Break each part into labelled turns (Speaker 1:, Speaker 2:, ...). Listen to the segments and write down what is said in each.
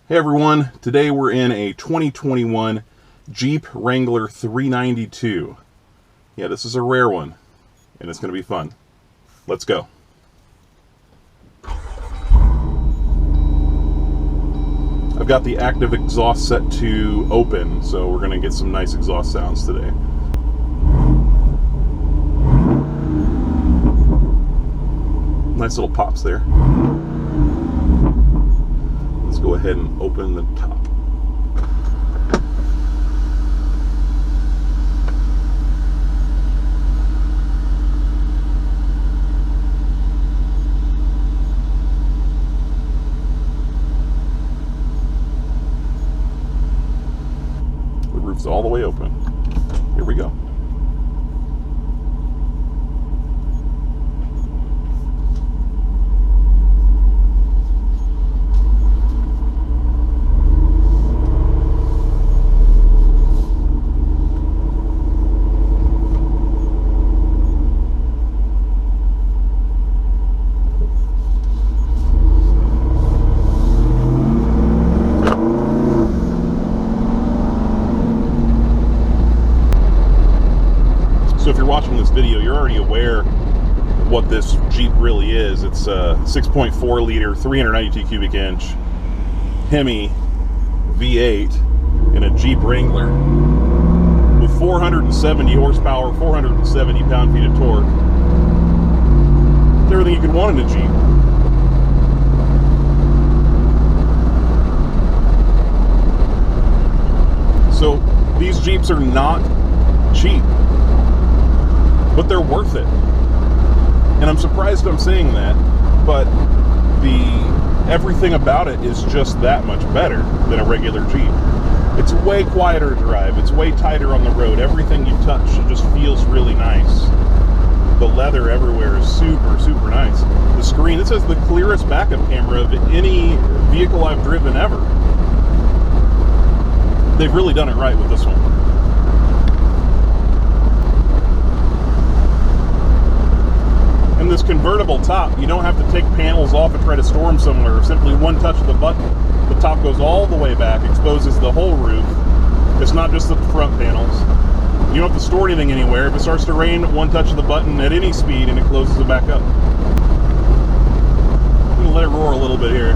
Speaker 1: Hey everyone, today we're in a 2021 Jeep Wrangler 392. Yeah, this is a rare one, and it's going to be fun. Let's go. I've got the active exhaust set to open, so we're going to get some nice exhaust sounds today. Nice little pops there. Let's go ahead and open the top. The roof's all the way open. Here we go. So if you're watching this video, you're already aware of what this Jeep really is. It's a 6.4 liter, 392 cubic inch Hemi V8 in a Jeep Wrangler with 470 horsepower, 470 pound-feet of torque. It's everything you could want in a Jeep. So these Jeeps are not cheap, but they're worth it. And I'm surprised I'm saying that, but everything about it is just that much better than a regular Jeep. It's way quieter to drive, it's way tighter on the road, everything you touch just feels really nice. The leather everywhere is super, super nice. The screen, this has the clearest backup camera of any vehicle I've driven ever. They've really done it right with this one. And this convertible top, you don't have to take panels off and try to store them somewhere. Simply one touch of the button, the top goes all the way back, exposes the whole roof. It's not just the front panels. You don't have to store anything anywhere. If it starts to rain, one touch of the button at any speed and it closes it back up. I'm gonna let it roar a little bit here.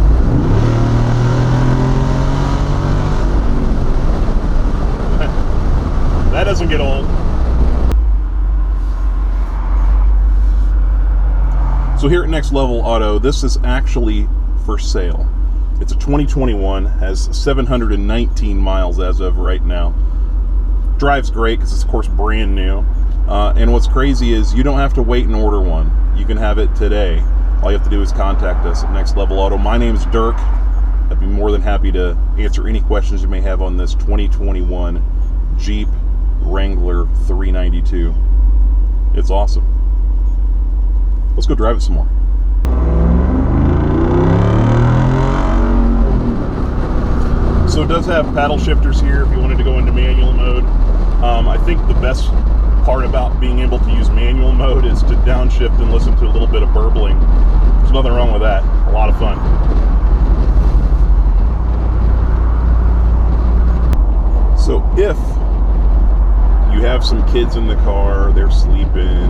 Speaker 1: That doesn't get old. So here at Next Level Auto, this is actually for sale. It's a 2021, has 719 miles as of right now. Drives great because it's of course brand new. And what's crazy is you don't have to wait and order one. You can have it today. All you have to do is contact us at Next Level Auto. My name's Dirk. I'd be more than happy to answer any questions you may have on this 2021 Jeep Wrangler 392. It's awesome. Let's go drive it some more. So it does have paddle shifters here if you wanted to go into manual mode. I think the best part about being able to use manual mode is to downshift and listen to a little bit of burbling. There's nothing wrong with that. A lot of fun. So if you have some kids in the car, they're sleeping,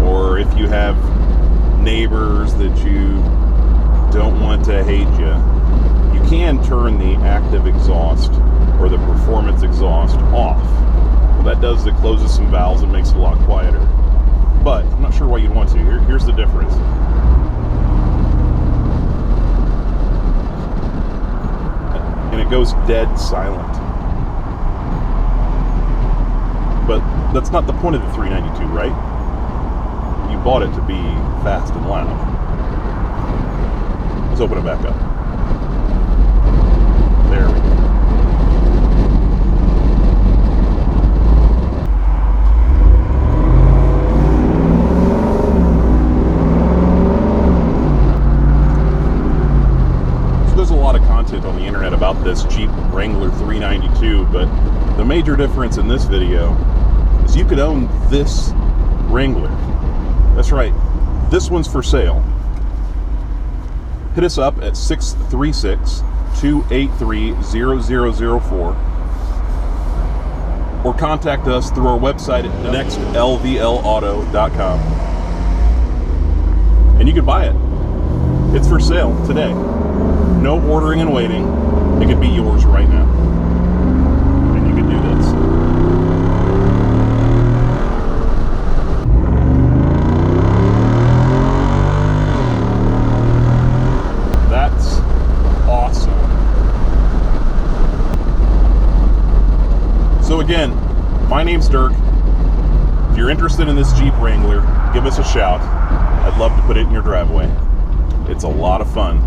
Speaker 1: or if you have neighbors that you don't want to hate you can turn the active exhaust or the performance exhaust off. What that does is it closes some valves and makes it a lot quieter. But I'm not sure why you'd want to. Here's the difference. And it goes dead silent. But that's not the point of the 392, right? You bought it to be fast and loud. Let's open it back up. There we go. So there's a lot of content on the internet about this Jeep Wrangler 392, but the major difference in this video is you could own this Wrangler. That's right, this one's for sale. Hit us up at 636 888-283-0004 or contact us through our website at nextlvlauto.com. And you can buy it. It's for sale today. No ordering and waiting. It could be yours right now. And you can do this. That's awesome. So again, my name's Dirk. If you're interested in this Jeep Wrangler, give us a shout. I'd love to put it in your driveway. It's a lot of fun.